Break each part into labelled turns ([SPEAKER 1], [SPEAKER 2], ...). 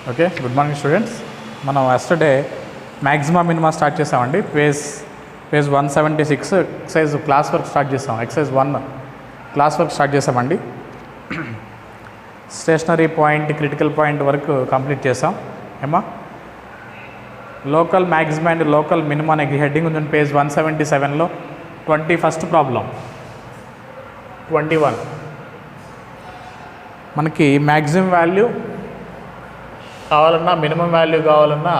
[SPEAKER 1] Okay, good morning students. మనం yesterday maxima minima start చేసామండి. Page 176 exercise class work start చేసాం. Exercise 1 class work start చేసామండి. Stationary point, critical point వరకు complete చేసాం. ఏమా local maxima and local minima అనే heading ఉందండి page 177లో. 21st ప్రాబ్లం 21 మనకి మ్యాక్సిమం వాల్యూ కావాలన్నా మినిమం వాల్యూ కావాలన్నా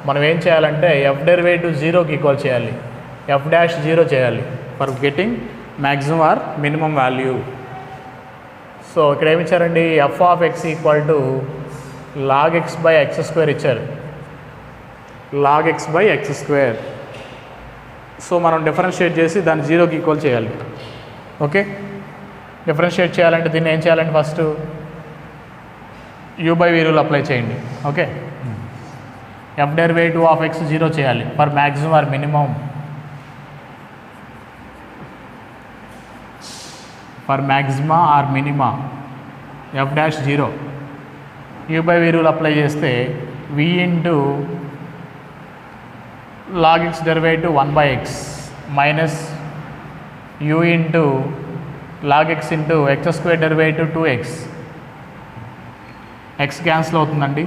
[SPEAKER 1] మనం ఏం చేయాలంటే ఎఫ్ డెరివేటివ్ 0కి ఈక్వల్ చేయాలి, ఎఫ్ డాష్ 0 చేయాలి for getting maximum or minimum value. So ఇక్కడ ఏమి ఇచ్చారండి, f of x equal to log x by x square ఇచ్చారు, log x by x square. So మనం డిఫరెన్షియేట్ చేసి దాన్ని 0కి ఈక్వల్ చేయాలి. ఓకే, డిఫరెన్షియేట్ చేయాలంటే దీన్ని ఏం చేయాలంటే first u by v rule apply చేయండి. Okay, f derivative of x 0 చేయాలి for maximum or minimum, for maxima or minima f dash 0. U by v rule apply చేస్తే v into log x derivative 1/x minus u into log x into x square derivative 2x. X cancel అవుతుందండి,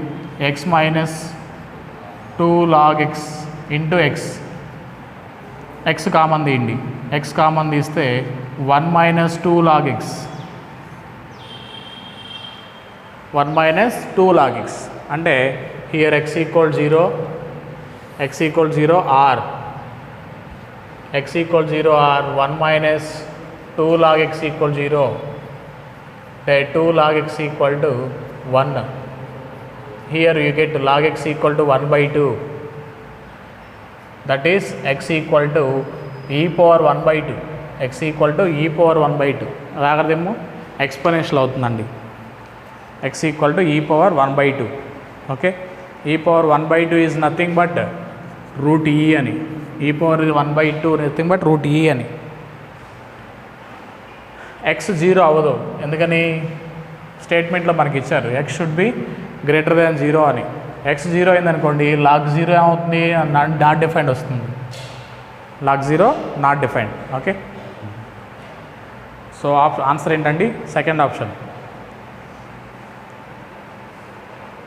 [SPEAKER 1] x minus 2 log x into x. X common తీయండి, x common తీస్తే 1 minus 2 log x, 1 minus 2 log x అంటే here x equal 0, x equal 0 or, x equal 0 or 1 minus 2 log x equal 0, 2 log x equal to 1. Here you get log x equal to 1/2. That is x equal to e power 1/2. x equal to e power 1/2. రాగదేమో exponential అవుతుందండి. x equal to e power 1/2. Okay, e power 1/2 is nothing but root e అని. e power 1/2 nothing but root e అని. X 0 అవ్వదు, ఎందుకని స్టేట్మెంట్లో మనకి ఇచ్చారు x should be greater than 0 అని. X 0 అయిందనుకోండి లాగ్ 0 ఏమవుతుంది, నాట్ డిఫైన్డ్ వస్తుంది, log 0 not defined. Okay, so answer ఏంటండి, second option.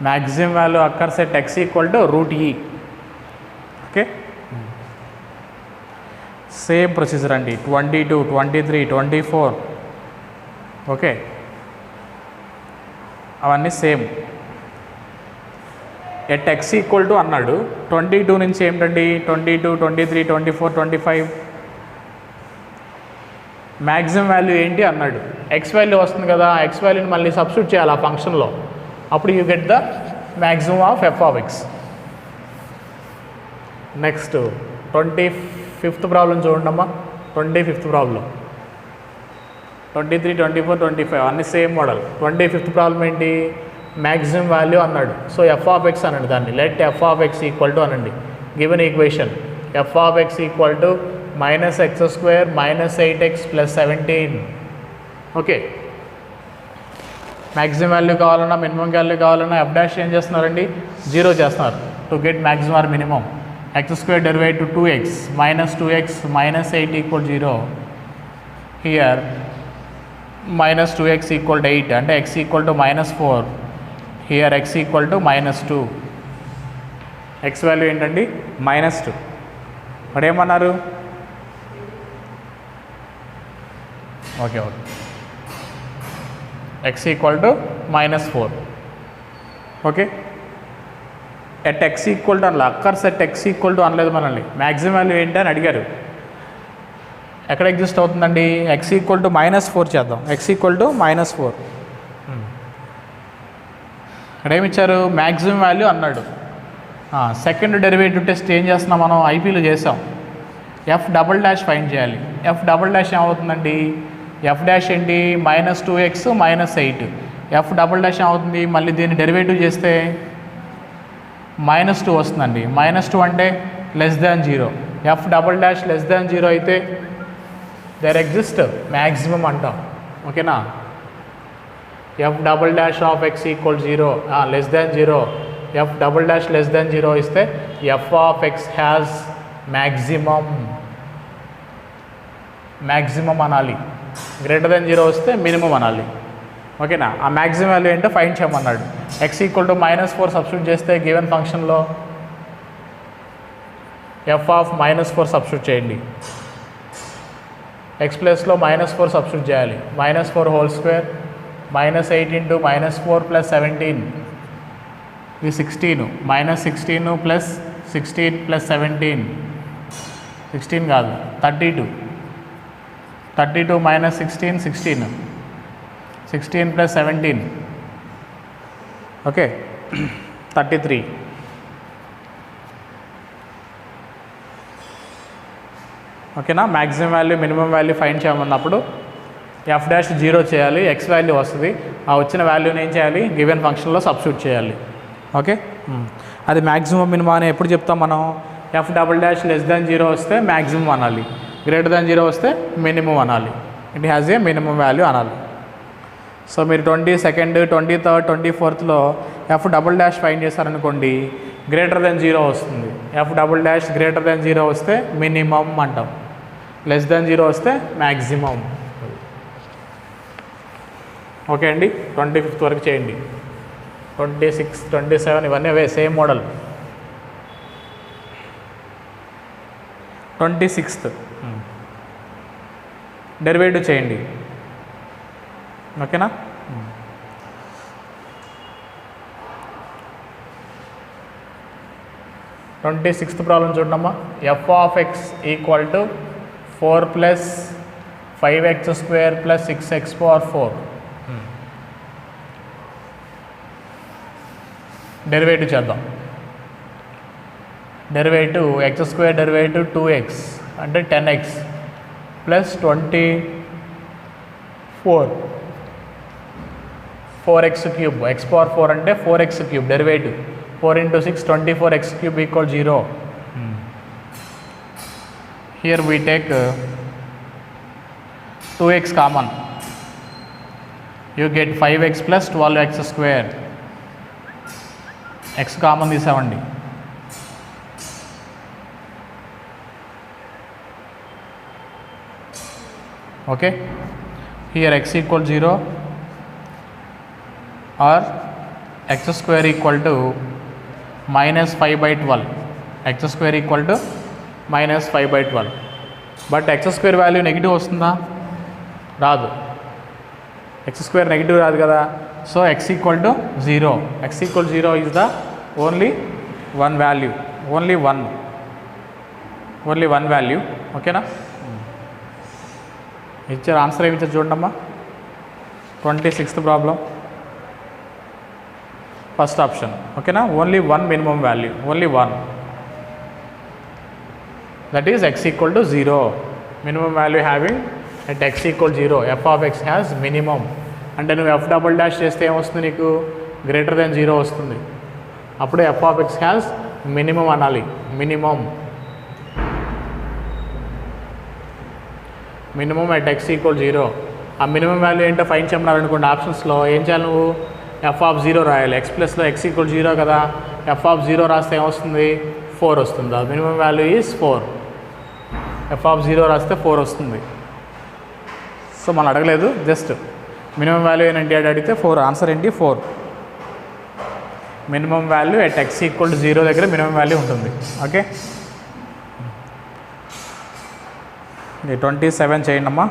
[SPEAKER 1] Maximum value occurs at x equal to root e. Okay, same procedure అండి 22, 23, 24. ఓకే, అవన్నీ same. At x equal to అన్నాడు, 22 నుంచి ఏమిటండి 22, 23, 24, 25 మ్యాక్సిమం వాల్యూ ఏంటి అన్నాడు. ఎక్స్ వాల్యూ వస్తుంది కదా, ఎక్స్ వాల్యూని మళ్ళీ సబ్స్టిట్యూట్ చేయాలి ఆ ఫంక్షన్లో, అప్పుడు you get the maximum of f of x. Next 25th problem చూడండమ్మా. 25th ప్రాబ్లం 23, 24, 25 అన్ని సేమ్ మోడల్. 25th ప్రాబ్లం ఏంటి, మ్యాక్సిమం వాల్యూ అన్నాడు. సో ఎఫ్ ఆఫ్ ఎక్స్ అనండి దాన్ని, let f of x equal to అనండి given equation f of x equal to minus x square minus 8x plus 17. Okay, maximum value కావాలన్నా minimum value కావాలన్నా f dash ఏం చేస్తున్నారండి 0 చేస్తున్నారు to get maximum or minimum. X square derivative 2x minus 2x minus 8 equal 0. Here minus 2x equal to 8 అంటే x equal to minus 4. Here x equal to minus 2. X value ఏంటండి -2. మరి ఏమన్నారు, okay okay x equal to -4. Okay, at x equal to అనలే, occurs at x equal to అనలేదు మనల్ని. Maximum value ఏంటి అని అడిగారు. ఎక్కడ ఎగ్జిస్ట్ అవుతుందండి, ఎక్స్ ఈక్వల్ టు -4 చేద్దాం. ఎక్స్ ఈక్వల్ టు -4 ఇక్కడ ఏమిచ్చారు, మ్యాక్సిమం వాల్యూ అన్నాడు. సెకండ్ డెరివేటివ్ టెస్ట్ ఏం చేస్తున్నాం మనం, ఐపీలో చేసాం. ఎఫ్ డబుల్ డాష్ ఫైండ్ చేయాలి. ఎఫ్ డబుల్ డాష్ ఏమవుతుందండి, ఎఫ్ డాష్ ఏంటి -2x -8. ఎఫ్ డబుల్ డాష్ ఏమవుతుంది, మళ్ళీ దీన్ని డెరివేటివ్ చేస్తే -2 వస్తుందండి. -2 అంటే less than 0. F double dash less than 0 అయితే దేర్ ఎగ్జిస్ట్ మ్యాక్సిమం అంటాం. ఓకేనా, F double dash of x equal 0 less than 0, F double dash less than 0 ఇస్తే F of x has maximum అనాలి. గ్రేటర్ దాన్ 0 వస్తే minimum అనాలి. ఓకేనా? ఆ maximum value ఏంటో ఫైండ్ చేయమన్నాడు. ఎక్స్ ఈక్వల్ టు -4 సబ్స్టిట్యూట్ చేస్తే గివెన్ ఫంక్షన్లో ఎఫ్ ఆఫ్ -4 సబ్స్టిట్యూట్ చేయండి. ఎక్స్ ప్లస్లో -4 సబ్స్టిట్యూట్ చేయాలి. -4 హోల్ స్క్వేర్ -8 ఇంటూ -4 + 17 ఇది 16, -16 + 16 + 17 16 కాదు 32 -16 16 16 + 17 ఓకే 33. ఓకేనా? Maximum value minimum value find చేయమన్నప్పుడు ఎఫ్ డాష్ 0 చేయాలి, ఎక్స్ వాల్యూ వస్తుంది. ఆ వచ్చిన వాల్యూని ఏం చేయాలి? గివెన్ ఫంక్షన్లో సబ్స్టిట్యూట్ చేయాలి. ఓకే, అది మ్యాక్సిమం మినిమం అని ఎప్పుడు చెప్తాం మనం? F double dash less than 0 వస్తే మ్యాక్సిమం అనాలి, గ్రేటర్ దాన్ 0 వస్తే మినిమం అనాలి. It has a minimum value అనాలి. సో మీరు 22nd, 23rd, 24thలో ఎఫ్ డబుల్ డాష్ ఫైండ్ చేశారనుకోండి, గ్రేటర్ దాన్ 0 వస్తుంది. F double dash greater than 0 వస్తే మినిమం అంటాం, లెస్ దాన్ 0 వస్తే మ్యాక్సిమం. ఓకే అండి, 25th వరకు చేయండి. 26, 27 ఇవన్నీ అవే సేమ్ మోడల్. 26th డెరివేటివ్ చేయండి. ఓకేనా? 26th ప్రాబ్లం చూడమ్మా. F of x equal to 4 + 5x² + 6x⁴. Derivative చేద్దాం. డెరివేటివ్ x² డెరివేటివ్ 2x అంటే 10x + 24 4x³ x⁴ అంటే 4x³ derivative 4 × 6 24x³ = 0. Here we take 2x common, you get 5x + 12x². x common తీసామండి. Okay, here x = 0 or x² = -5/12. x² = -5/12. But x² value negative వస్తుందా? రాదు. x² negative రాదు కదా. So x = 0. x = 0 is the only one value, only one value. ఓకేనా? ఇచ్చారు answer ఏమి ఇచ్చారు చూడండి అమ్మా. 26th ప్రాబ్లం ఫస్ట్ ఆప్షన్. ఓకేనా? Only one minimum value, only one, that is x = 0. Minimum value having at x = 0. F of x has minimum అంటే నువ్వు ఎఫ్ డబుల్ డాష్ చేస్తే ఏమొస్తుంది? నీకు గ్రేటర్ దాన్ 0 వస్తుంది. అప్పుడు f of x has minimum అనాలి. Minimum at x = 0. ఆ minimum value ఏంటో ఫైన్ చేయమన్నారనుకోండి, ఆప్షన్స్లో ఏం చేయాలి? నువ్వు ఎఫ్ ఆఫ్ 0 రాయాలి. ఎక్స్ ప్లస్లో x = 0 కదా, ఎఫ్ ఆఫ్ 0 రాస్తే ఏమొస్తుంది? 4 వస్తుంది. ఆ minimum value is 4. F of 0 రాస్తే 4 వస్తుంది. సో మనం అడగలేదు, జస్ట్ మినిమం వాల్యూ ఏంటి అని అడిగితే 4. ఆన్సర్ ఏంటి? 4. మినిమం వాల్యూ ఎట్ x = 0 దగ్గర మినిమం వాల్యూ ఉంటుంది. ఓకే, 27 చేయండి అమ్మా.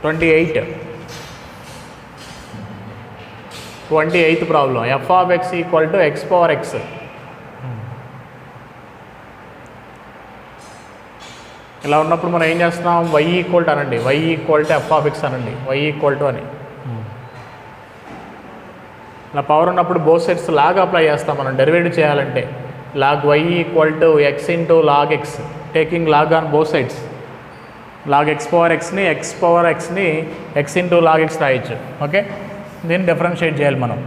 [SPEAKER 1] 28th problem. F of x equal to x⁴x. ఇలా ఉన్నప్పుడు మనం ఏం చేస్తున్నాం? y ఈక్వల్ టు అనండి, y equal to F of x అనండి, y ఈక్వల్ టు అని. ఇలా పవర్ ఉన్నప్పుడు బోత్ సైడ్స్ లాగ్ అప్లై చేస్తాం మనం డెరివేటివ్ చేయాలంటే. Log y equal to x into log x, taking log on both sides. Log x⁴xని x into log x రాయొచ్చు. Okay, దీన్ని డిఫరెన్షియేట్ చేయాలి మనం.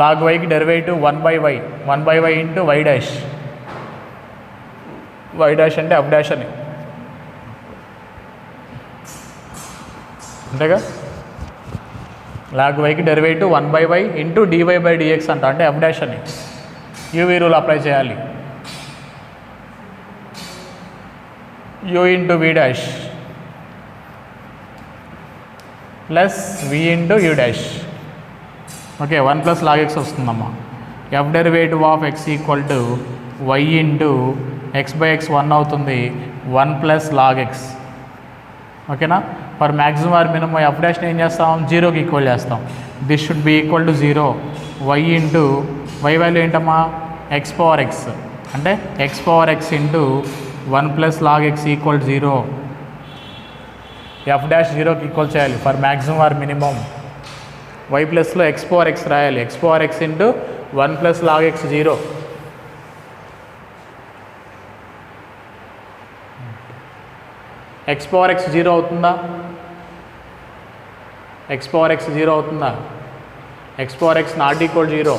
[SPEAKER 1] లాగ్ వైకి derivative 1/y into y dash. y dash అంటే f డాష్ అని. అంతేగా. లాగ్ వైకి డెరివేటివ్ 1/y ఇంటూ dy/dx అంట, అంటే ఎఫ్ డాష్ అని యూవీ రూల్ అప్లై చేయాలి. U into v dash plus v into u dash. Okay, 1 + log x వస్తుందమ్మా. F derivative of x equal to y into x/x 1 అవుతుంది, 1 + log x. ఓకేనా. For maximum or minimum f డాష్ని ఏం చేస్తాం, 0కి equal చేస్తాం. This should be equal to 0. y into y value ఏంటమ్మా, x⁴x, అంటే x⁴x into 1 + log x equal 0. F dash 0కి ఈక్వల్ చేయాలి for maximum or minimum. y ప్లస్లో x⁴x రాయాలి, x⁴x into 1 + log x 0. x⁴x 0 అవుతుందా, x⁴x 0 అవుతుందా, x⁴x not equal 0.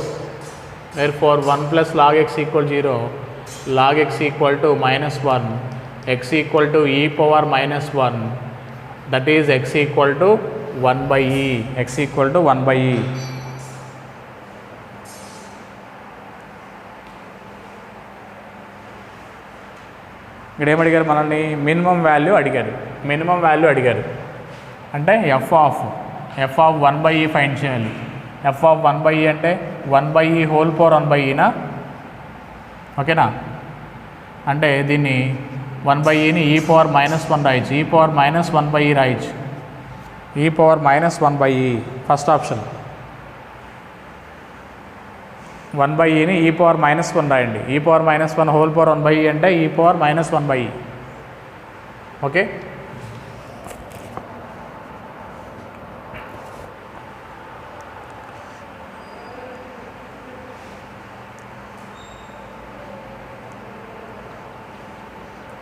[SPEAKER 1] therefore 1 + log x equal 0. log x equal to -1, x equal to e⁻−1, that is x equal to 1/e, x equal to 1/e. ఇక్కడ ఏమడిగారు మనల్ని, minimum value అడిగారు. Minimum value అడిగారు అంటే F of 1/e find చేయాలి. F of 1/e అంటే 1/e whole power 1/eనా, ఓకేనా. అంటే దీన్ని 1/eని e⁻−1 రాయచ్చు, e⁻−1/e రాయచ్చు, e⁻−1/e ఫస్ట్ ఆప్షన్. 1/eని e⁻−1 రాయండి, e⁻−1 హోల్ పవర్ 1/e అంటే e⁻−1/e. ఓకే.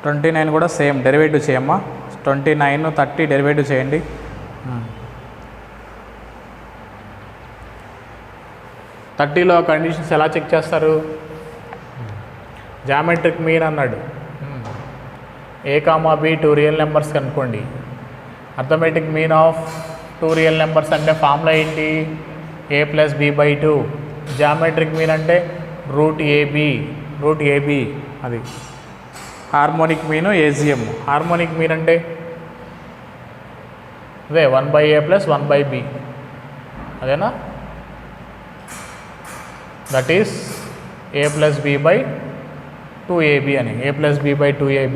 [SPEAKER 1] ట్వంటీ 29 కూడా సేమ్ డెరివేటివ్ చేయమ్మా. 29, 30 డెరివేటివ్ చేయండి. 30లో కండిషన్స్ ఎలా చెక్ చేస్తారు, జామెట్రిక్ మీన్ అన్నాడు. a, b 2 రియల్ నెంబర్స్ కనుక్కోండి. Arithmetic mean of 2 real numbers అంటే ఫార్ములా ఏంటి, a + b/2. జామెట్రిక్ మీన్ అంటే √ab అది. Harmonic mean AGM. Harmonic mean అంటే అదే 1/a + 1/b, అదేనా. దట్ ఈస్ a + b/2ab అని, a + b/2ab.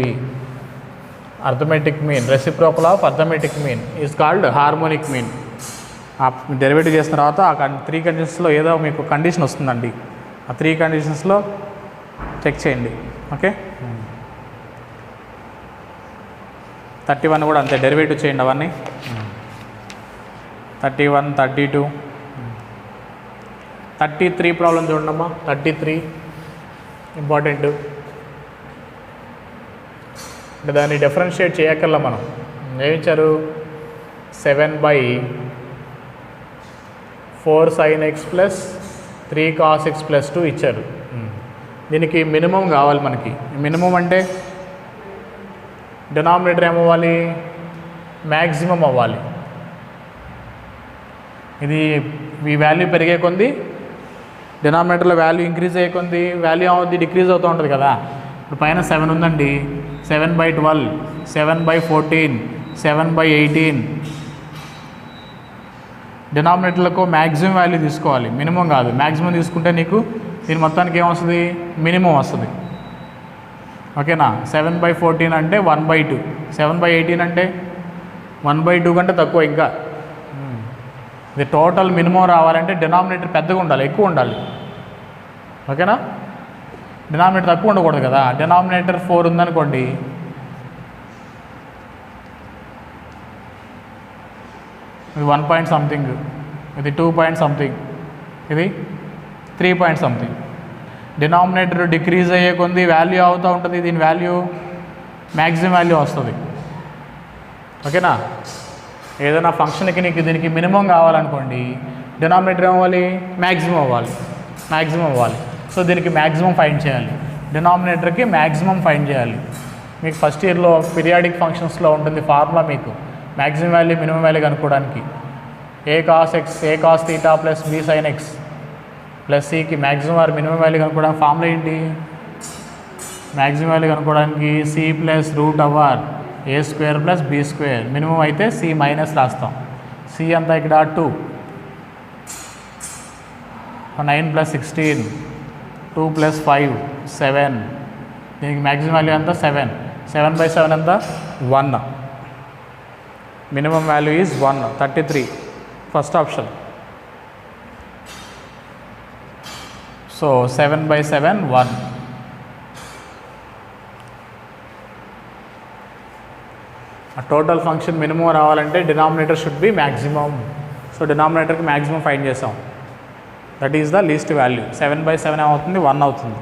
[SPEAKER 1] Arithmetic mean, reciprocal of arithmetic mean is called harmonic mean. ఆ derivative చేసిన తర్వాత ఆ 3 కండిషన్స్లో ఏదో మీకు కండిషన్ వస్తుందండి, ఆ 3 కండిషన్స్లో చెక్ చేయండి. ఓకే. 31 కూడా అంతే, డెరివేటివ్ చేయండి అవన్నీ. 31, 32, 33 ప్రాబ్లం చూడండమ్మా. 33 ఇంపార్టెంట్, అంటే దాన్ని డిఫరెన్షియేట్ చేయక్కర్లా మనం. ఏమిచ్చారు, 7/4 sin x + 3 cos x + 2 ఇచ్చారు. దీనికి మినిమం కావాలి మనకి. మినిమం అంటే డినామినేటర్ ఏమవ్వాలి, మ్యాక్సిమం అవ్వాలి. ఇది ఈ వాల్యూ పెరిగే కొంది, డినామినేటర్లో వాల్యూ ఇంక్రీజ్ అయ్యే కొంది వాల్యూ అవుతుంది డిక్రీజ్ అవుతూ ఉంటుంది కదా. ఇప్పుడు పైన 7 ఉందండి, 7/12, 7/14, 7/18. డినామినేటర్లకు మ్యాక్సిమం వాల్యూ తీసుకోవాలి, మినిమం కాదు. మ్యాక్సిమం తీసుకుంటే నీకు దీని మొత్తానికి ఏమొస్తుంది, మినిమం వస్తుంది. ఓకేనా. 7/14 అంటే 1/2, 7/18 అంటే 1/2 కంటే తక్కువ. ఇంకా ఇది టోటల్ మినిమం రావాలంటే డినామినేటర్ పెద్దగా ఉండాలి, ఎక్కువ ఉండాలి. ఓకేనా. డినామినేటర్ తక్కువ ఉండకూడదు కదా. డినామినేటర్ 4 ఉందనుకోండి, ఇది 1 పాయింట్ సంథింగ్, ఇది 2 పాయింట్ సంథింగ్, ఇది 3 పాయింట్ సంథింగ్. డినామినేటర్ డిక్రీజ్ అయ్యే కొంది వాల్యూ అవుతూ ఉంటుంది, దీని వాల్యూ మ్యాక్సిమం వాల్యూ వస్తుంది. ఓకేనా. ఏదైనా ఫంక్షన్కి నీకు దీనికి మినిమం కావాలనుకోండి, డినామినేటర్ ఏమవ్వాలి, మ్యాక్సిమం అవ్వాలి, మ్యాక్సిమం అవ్వాలి. సో దీనికి మ్యాక్సిమం ఫైండ్ చేయాలి, డినామినేటర్కి మ్యాక్సిమం ఫైండ్ చేయాలి. మీకు ఫస్ట్ ఇయర్లో పీరియాడిక్ ఫంక్షన్స్లో ఉంటుంది ఫార్ములా, మీకు మ్యాక్సిమం వాల్యూ మినిమం వాల్యూ కనుక్కోవడానికి a cos x a cos theta plus b sine x plus సికి మ్యాక్సిమం ఆర్ మినిమం వాల్యూ కనుక్కోవడానికి ఫార్ములా ఏంటి? మ్యాక్సిమం వాల్యూ కనుక్కోవడానికి c plus root over a square plus b square, minimum అయితే c minus రాస్తాం. C అంతా ఇక్కడ 2, 9 + 16, 2 + 5 7, దీనికి maximum value అంతా 7, 7/7 అంతా 1, minimum value is 1, 33, first option. So 7/7 1. ఆ టోటల్ ఫంక్షన్ మినిమం రావాలంటే denominator should be maximum. So డినామినేటర్కి మ్యాక్సిమం ఫైండ్ చేసాం, that is the least value. 7/7 ఏమవుతుంది? 1 అవుతుంది.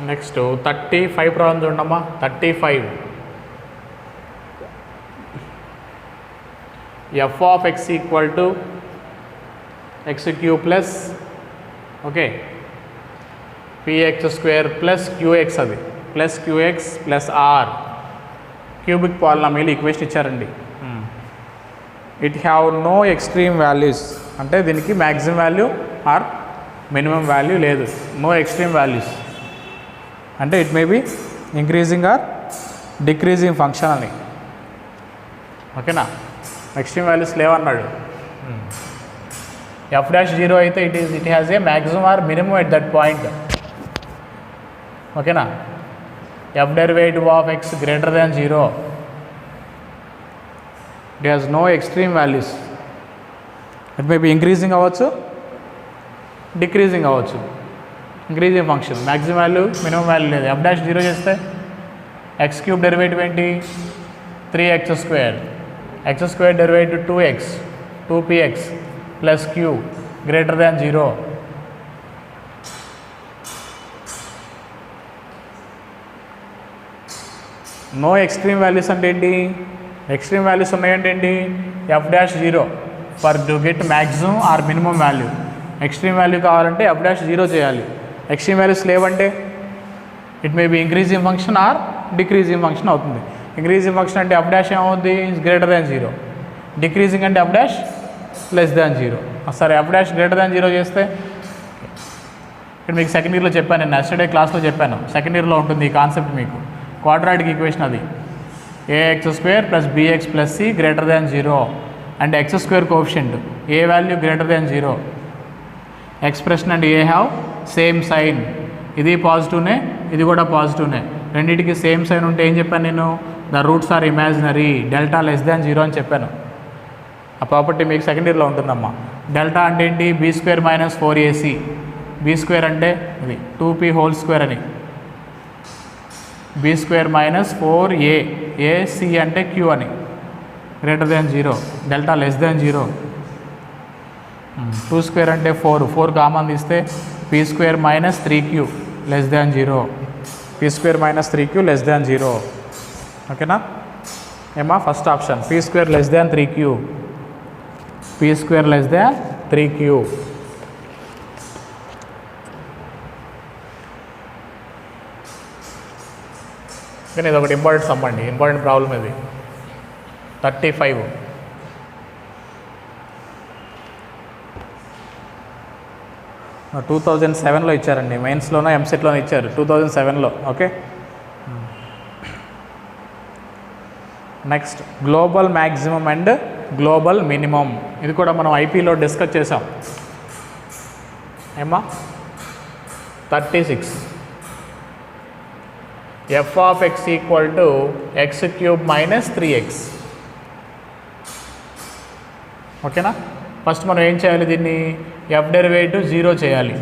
[SPEAKER 1] నెక్స్ట్ 35 ప్రాబ్లం చూడమ్మా. 35 f of x equal to x³ plus okay px² plus qx, అది plus qx plus r cubic polynomial equation ఇచ్చారండి. It have no extreme values, అంటే దీనికి maximum value or minimum value లేదు. No extreme values అంటే it may be increasing or decreasing function అని. ఓకేనా? Extreme values లేవన్నాడు. f'0 అయితే it has a maximum or minimum at that point. ఓకేనా? f derivative of x greater than 0, it has no extreme values. It may be increasing అవ్వచ్చు, decreasing అవ్వచ్చు. Increasing function, maximum value minimum value లేదు. f'0 చేస్తే x³ derivative ఏంటి? 3x², x² derivative 2x, 2px plus q greater than 0. No extreme values అంటే ఏంటి? Extreme values ఉన్నాయంటే ఏంటి? f'0 for to get maximum or minimum value. Extreme value కావాలంటే f'0 చేయాలి. Extreme values లేవంటే it may be increasing function or decreasing function అవుతుంది. Increasing function అంటే f' ఏమవుతుంది? Greater than 0. డిక్రీజింగ్ అంటే f' లెస్ దాన్ 0. సరే, f' గ్రేటర్ దాన్ 0 చేస్తే ఇక్కడ మీకు సెకండ్ ఇయర్లో చెప్పాను, నేను నెక్స్ట్ క్లాస్లో చెప్పాను. సెకండ్ ఇయర్లో ఉంటుంది ఈ కాన్సెప్ట్ మీకు. క్వాడ్రాటిక్ ఈక్వేషన్ అది ax² plus bx plus c greater than 0 and x² coefficient a value greater than 0. Expression and a have same sign. ఇది పాజిటివ్నే, ఇది కూడా పాజిటివ్నే. రెండింటికి సేమ్ సైన్ ఉంటే ఏం చెప్పాను నేను? The roots are imaginary, delta less than 0 అని చెప్పాను. ఆ ప్రాపర్టీ మీకు సెకండ్ ఇయర్లో ఉంటుందమ్మా. డెల్టా అంటే ఏంటి? b² - 4ac. b² అంటే ఇది 2p² అని. b² - 4a, ac అంటే q అని. Greater than 0, delta less than 0. 2² అంటే 4, 4 కామన్ తీస్తే p² - 3q less than 0. p² - 3q less than 0. ఓకేనా ఏమా? First option p² less than 3q, p² less than 3q. కానీ ఇది ఒకటి ఇంపార్టెంట్ సమ్ అండి, ఇంపార్టెంట్ ప్రాబ్లం ఇది. 35 2007లో ఇచ్చారండి. మెయిన్స్లోనో ఎంసెట్లోనో ఇచ్చారు 2007లో. Okay, next global maximum and global minimum. ఇది కూడా మనం ఐపీలో డిస్కస్ చేసాం ఏమా. 36 f of x equal to x³ - 3x. ఓకేనా. ఫస్ట్ మనం ఏం చేయాలి, దీన్ని ఎఫ్ డెరివేటివ్ 0 చేయాలి.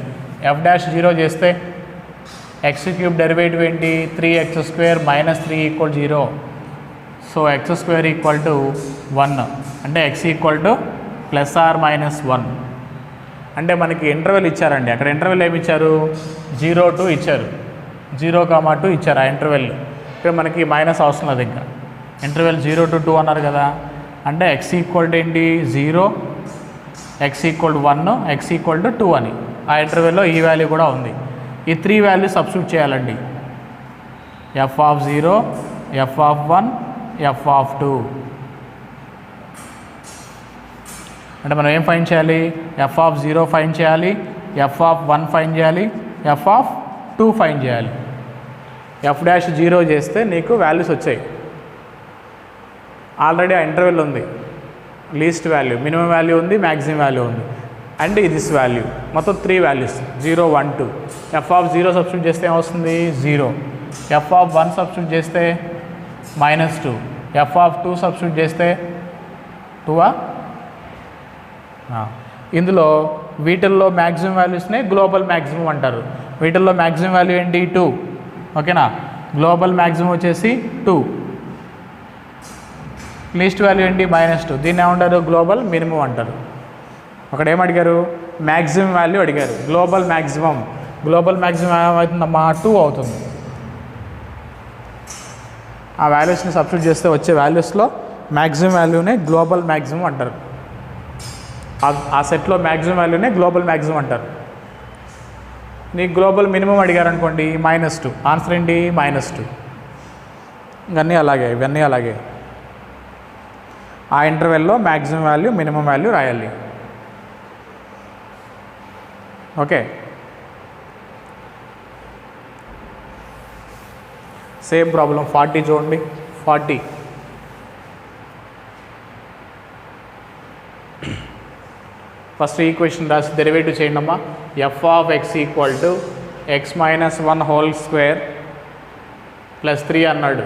[SPEAKER 1] ఎఫ్ డాష్ 0 చేస్తే ఎక్స్ క్యూబ్ డెరివేటివ్ ఏంటి, 3x² minus 3 equal 0. So x² equal to 1, అంటే x ఈక్వల్ టు +or-1. అంటే మనకి ఇంటర్వెల్ ఇచ్చారండి, అక్కడ ఇంటర్వెల్ ఏమి ఇచ్చారు, 0-2 ఇచ్చారు, 0,2 ఇచ్చారు ఆ ఇంటర్వెల్. ఇక్కడ మనకి మైనస్ అవసరం లేదు, ఇంకా ఇంటర్వెల్ 0-2 అన్నారు కదా, అంటే x ఈక్వల్ టు ఏంటి 0, x equal to 1, x equal to 2 అని ఆ ఇంటర్వెల్లో ఈ వాల్యూ కూడా ఉంది. ఈ 3 వాల్యూ సబ్స్టిట్యూట్ చేయాలండి, f(0), f(1), f(2). అంటే మనం ఏం ఫైండ్ చేయాలి, f(0) ఫైండ్ చేయాలి, f(1) ఫైండ్ చేయాలి, f(2) ఫైండ్ చేయాలి. f'(0) చేస్తే నీకు వాల్యూస్ వచ్చాయి. ఆల్రెడీ ఆ ఇంటర్వెల్ ఉంది, లీస్ట్ వాల్యూ, మినిమం వాల్యూ ఉంది, మ్యాక్సిమం వాల్యూ ఉంది, అండ్ దిస్ వాల్యూ, మొత్తం 3 వాల్యూస్ 0, 1, 2. f(0) సబ్స్టిట్యూట్ చేస్తే ఏమొస్తుంది 0, f(1) సబ్స్టిట్యూట్ చేస్తే -2, f(2) సబ్స్టిట్యూట్ చేస్తే 2. ఇందులో వీటిల్లో మ్యాక్సిమం వాల్యూస్నే గ్లోబల్ మ్యాక్సిమం అంటారు. వీటిల్లో మ్యాక్సిమం వాల్యూ ఏంటి 2, ఓకేనా. గ్లోబల్ మ్యాక్సిమం వచ్చేసి 2, లీస్ట్ వాల్యూ ఏంటి -2. దీన్ని ఏమంటారు, గ్లోబల్ మినిమం అంటారు. అక్కడ ఏమడిగారు, మ్యాక్సిమం వాల్యూ అడిగారు. గ్లోబల్ మ్యాక్సిమం ఏమవుతుందమ్మా 2 అవుతుంది. ఆ వాల్యూస్ని సబ్స్టిట్యూట్ చేస్తే వచ్చే వాల్యూస్లో మ్యాక్సిమం వాల్యూనే గ్లోబల్ మ్యాక్సిమం అంటారు. ఆ సెట్లో మ్యాక్సిమం వాల్యూనే గ్లోబల్ మ్యాక్సిమం అంటారు. నీకు గ్లోబల్ మినిమం అడిగారు అనుకోండి -2, ఆన్సర్ ఏంటి -2. ఇవన్నీ అలాగే ఆ ఇంటర్వెల్లో మ్యాక్సిమం వాల్యూ మినిమం వాల్యూ రాయాలి. ఓకే, సేమ్ ప్రాబ్లం 40 చూడండి. 40 ఫస్ట్ ఈక్వేషన్ రాసి డెరివేటివ్ చేయండి అమ్మా. f(x) ఈక్వల్ టు x-1² +3 అన్నాడు.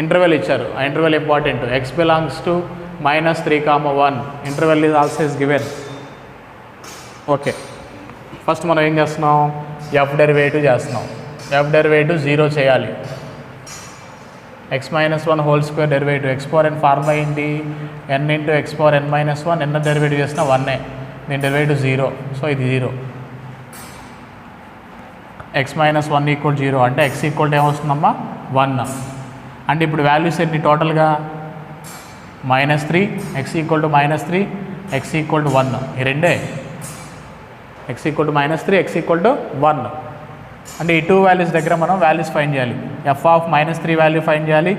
[SPEAKER 1] ఇంటర్వెల్ ఇచ్చారు, ఆ interval important. x belongs to -3,1. Interval is also is given. Okay, first మనం ఏం చేస్తున్నాం, ఎఫ్ డెరివేటివ్ చేస్తున్నాం. ఎఫ్ డెరివేటివ్ 0 చేయాలి. x-1² డెరివేటివ్, x⁴n ఫార్ములా ఏంటి, n × x⁴n-1. n డెరివేటివ్ చేసిన 1, దీని డెరివేటివ్ 0, సో ఇది 0. x-1 ఈక్వల్ 0 అంటే x ఈక్వల్ టు ఏమొస్తుందమ్మా 1. అంటే ఇప్పుడు వాల్యూస్ ఎన్ని టోటల్గా -3, x equal to -3, x equal to 1. ఈ రెండే, x equal to -3, x equal to 1. అంటే ఈ 2 వాల్యూస్ దగ్గర మనం వాల్యూస్ ఫైండ్ చేయాలి. f(-3) వాల్యూ ఫైండ్ చేయాలి,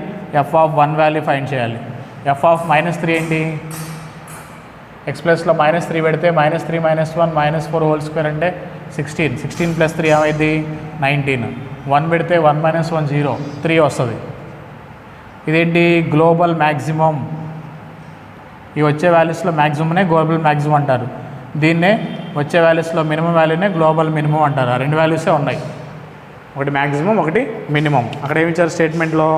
[SPEAKER 1] f(1) వాల్యూ ఫైండ్ చేయాలి. f(-3) ఏంటి, ఎక్స్ప్రెస్లో -3 పెడితే -3 - 1 -4² అంటే 16. 16 + 3 ఏమైంది 19. 1 పెడితే 1 - 1 0, 3 వస్తుంది. ఇదేంటి గ్లోబల్ మ్యాక్సిమం. ఈ వచ్చే వాల్యూస్లో మ్యాక్సిమమ్నే గ్లోబల్ మ్యాక్సిమం అంటారు. దీన్నే వచ్చే వాల్యూస్లో మినిమం వాల్యూనే గ్లోబల్ మినిమం అంటారు. ఆ 2 వాల్యూసే ఉన్నాయి, ఒకటి మ్యాక్సిమం, ఒకటి మినిమం. అక్కడ ఏమి ఇచ్చారు స్టేట్మెంట్లో,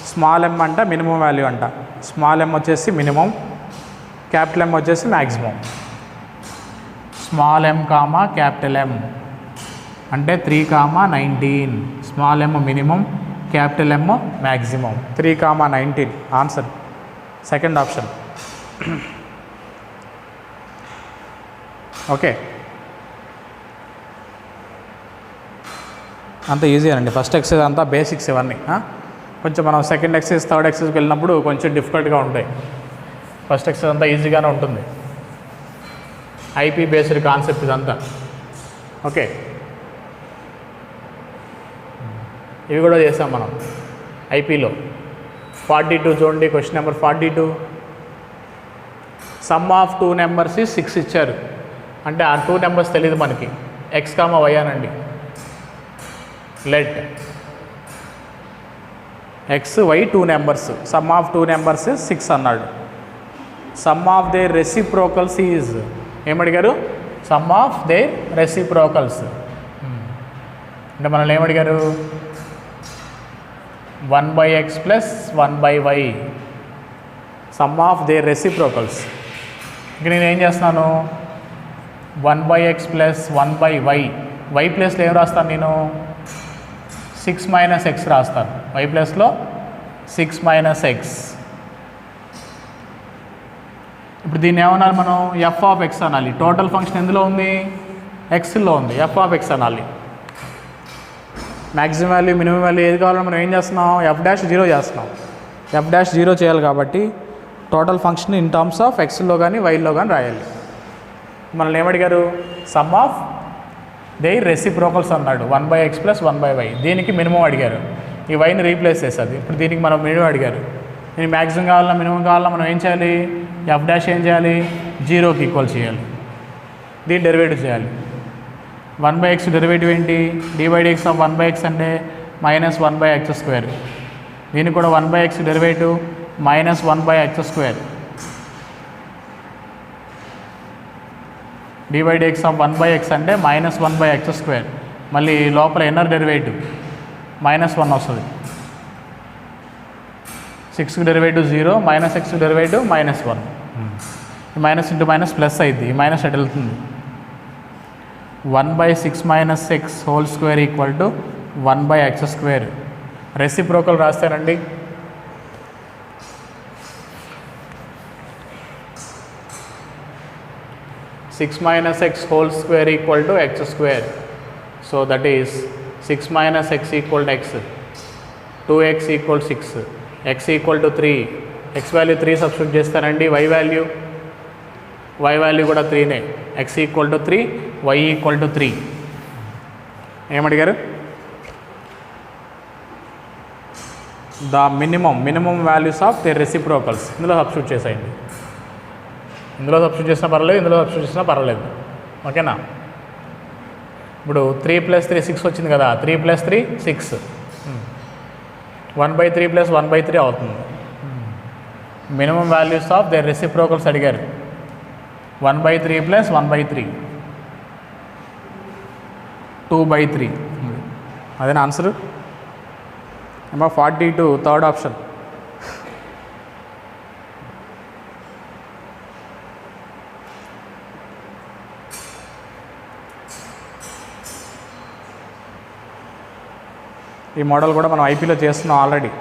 [SPEAKER 1] స్మాల్ m అంట మినిమం వాల్యూ అంట. స్మాల్ m వచ్చేసి మినిమం, క్యాపిటల్ M వచ్చేసి maximum. Small m, capital M అంటే 3,19. Small m minimum, capital M maximum. 3,19 answer, second option. Okay, అంత ఈజీ అండి. ఫస్ట్ ఎక్సర్సైజ్ అంతా బేసిక్స్ ఇవన్నీ. కొంచెం మనం సెకండ్ ఎక్సర్సైజ్, థర్డ్ ఎక్సర్సైజ్కి వెళ్ళినప్పుడు కొంచెం డిఫికల్ట్గా ఉంటాయి. ఫస్ట్ ఎక్సర్సైజ్ అంతా ఈజీగానే ఉంటుంది. ఐపీ బేస్డ్ కాన్సెప్ట్ ఇదంతా. ఓకే, ఇవి కూడా చేసాం మనం ఐపీలో. 42 చూడండి, question number 42. Some of 2 numbers 6 ఇచ్చారు. అంటే ఆ 2 నెంబర్స్ తెలియదు మనకి, x, y అనండి. Let x, y 2 numbers, sum of 2 numbers 6 అన్నాడు. Sum of their reciprocals is, ఏమడిగారు, సమ్ ఆఫ్ దేర్ రెసిప్రోకల్స్. అంటే మనల్ని ఏమడిగారు, 1/x + 1/y sum of their reciprocals. ఇక నేను ఏం చేస్తున్నాను, 1/x ప్లస్ 1/y, y ప్లస్లో ఏం రాస్తాను నేను, 6 - x రాస్తాను. y ప్లస్లో 6 - x. ఇప్పుడు దీన్ని ఏమనాలి మనం, ఎఫ్ ఆఫ్ ఎక్స్ అనాలి. టోటల్ ఫంక్షన్ ఎందులో ఉంది, ఎక్స్లో ఉంది. ఎఫ్ ఆఫ్ ఎక్స్ అనాలి. మ్యాక్సిమం వాల్యూ మినిమం వాల్యూ ఏది కావాలని మనం ఏం చేస్తున్నాం, f'0 చేస్తున్నాం. f'0 చేయాలి కాబట్టి total function in terms of ఎక్స్లో కానీ వైలో కానీ రాయాలి. మనల్ని ఏమడిగారు, సమ్ ఆఫ్ దేర్ రెసిప్రోకల్స్ అన్నాడు. 1/x plus 1/y. దీనికి మినిమం అడిగారు. ఈ వైని రీప్లేస్ చేస్తుంది. ఇప్పుడు దీనికి మనం మినిమం అడిగారు. దీనికి మ్యాక్సిమం కావాలన్నా మినిమం కావాలన్నా మనం ఏం చేయాలి, f' ఏం చేయాలి, 0కి ఈక్వల్ చేయాలి. దీన్ని డెరివేటివ్ చేయాలి. 1/x డెరివేటివ్ ఏంటి, d/dx ఆఫ్ 1/x అంటే -1/x². దీనికి కూడా 1/x derivative -1/x². d/dx of 1/x అంటే -1/x². మళ్ళీ లోపల ఇన్నర్ డెరివేటివ్ -1 వస్తుంది. 6కి derivative 0, -x derivative -1. Minus into minus plus అయింది. ఈ మైనస్ ఎటు వెళ్తుంది, 1/6 - x whole square equal to 1/x². Reciprocal రాస్తానండి. Six - x whole square equal to x². So that is 6 - x equal to x. 2x equal 6, x equal to 3. x value 3 substitute చేస్తానండి. y value కూడా 3నే. x equal to 3, y equal to 3. ఏమడిగారు, the minimum values of the reciprocals. ఇందులో substitute చేసేయండి. ఇందులో substitute చేసినా పర్వాలేదు, ఇందులో substitute చేసినా పర్వాలేదు. ఓకేనా. ఇప్పుడు 3 + 3 6 వచ్చింది కదా, 3 + 3 6. 1/3 + 1/3 అవుతుంది. Minimum values of the reciprocals అడిగారు. 1/3 + 1/3 2/3. అదేనా ఆన్సరు. ఏమో 42 థర్డ్ ఆప్షన్. ఈ మోడల్ కూడా మనం ఐపీలో చేస్తున్నాం ఆల్రెడీ.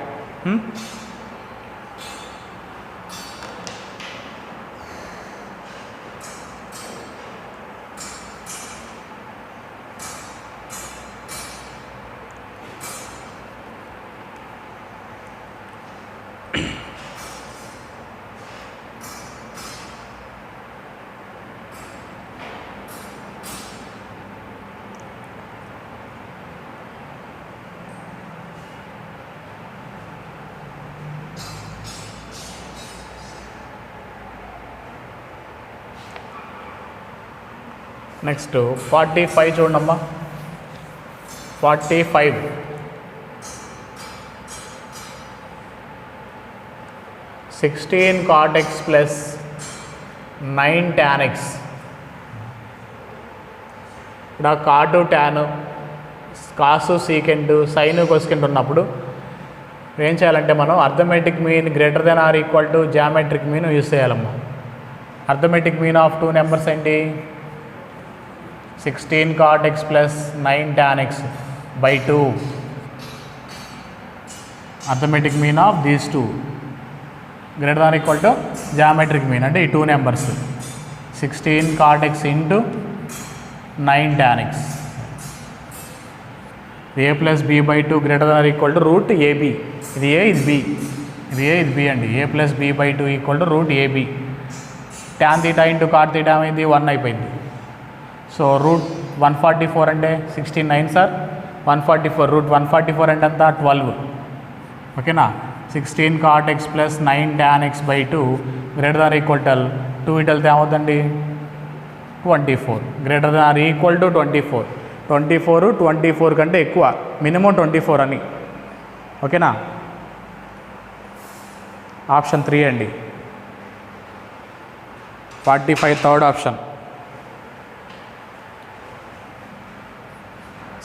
[SPEAKER 1] నెక్స్ట్ 45 చూడమ్మా. 45 16 cot x plus 9 tan x. ఇక్కడ cot tan cos secant sine cosecant ఉన్నప్పుడు ఏం చేయాలంటే మనం arithmetic mean greater than or equal to geometric mean use చేయాలమ్మా. అర్థమెటిక్ మీన్ ఆఫ్ 2 నెంబర్స్ ఏంటి, 16 cot x plus 9 tan x by 2. Arithmetic mean of these two greater than or equal to geometric mean అంటే ఈ 2 numbers 16 cot x into 9 tan x. a plus b by 2 greater than or equal to root ab. ఇది a ఇది b, ఇది a ఇది b అండి. a plus b by 2 equal to root ab. tan theta into cot theta అనేది 1 అయిపోయింది. So root 144 అంటే 16 9 sir 144. Route 144 అంటే అంతా 12. ఓకేనా. 16 cot x plus 9 tan x by 2 greater than equal to 2 ఇటు వెళ్తే ఏమవుతుందండి 24. Greater than or equal to 24. 24 కంటే ఎక్కువ, మినిమం 24 అని. ఓకేనా. ఆప్షన్ 3 అండి. 45 third option.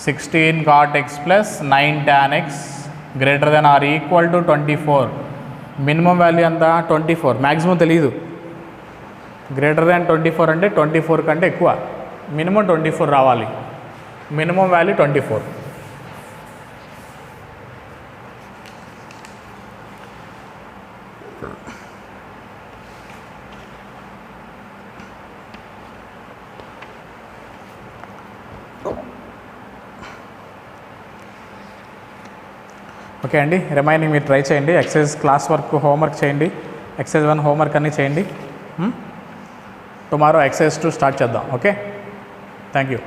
[SPEAKER 1] 16 cot x plus 9 tan x greater than or equal to 24. Minimum value ఎంత 24, maximum తెలియదు. గ్రేటర్ దాన్ 24 అంటే 24 కంటే ఎక్కువ, మినిమం 24 రావాలి. Minimum value 24. ఓకే అండి, రిమైనింగ్ మీరు ట్రై చేయండి. ఎక్సర్సైజ్ క్లాస్ వర్క్ హోంవర్క్ చేయండి. ఎక్సర్సైజ్ 1 హోంవర్క్ అన్నీ చేయండి. టుమారో ఎక్సర్సైజ్ 2 స్టార్ట్ చేద్దాం. Okay, thank you.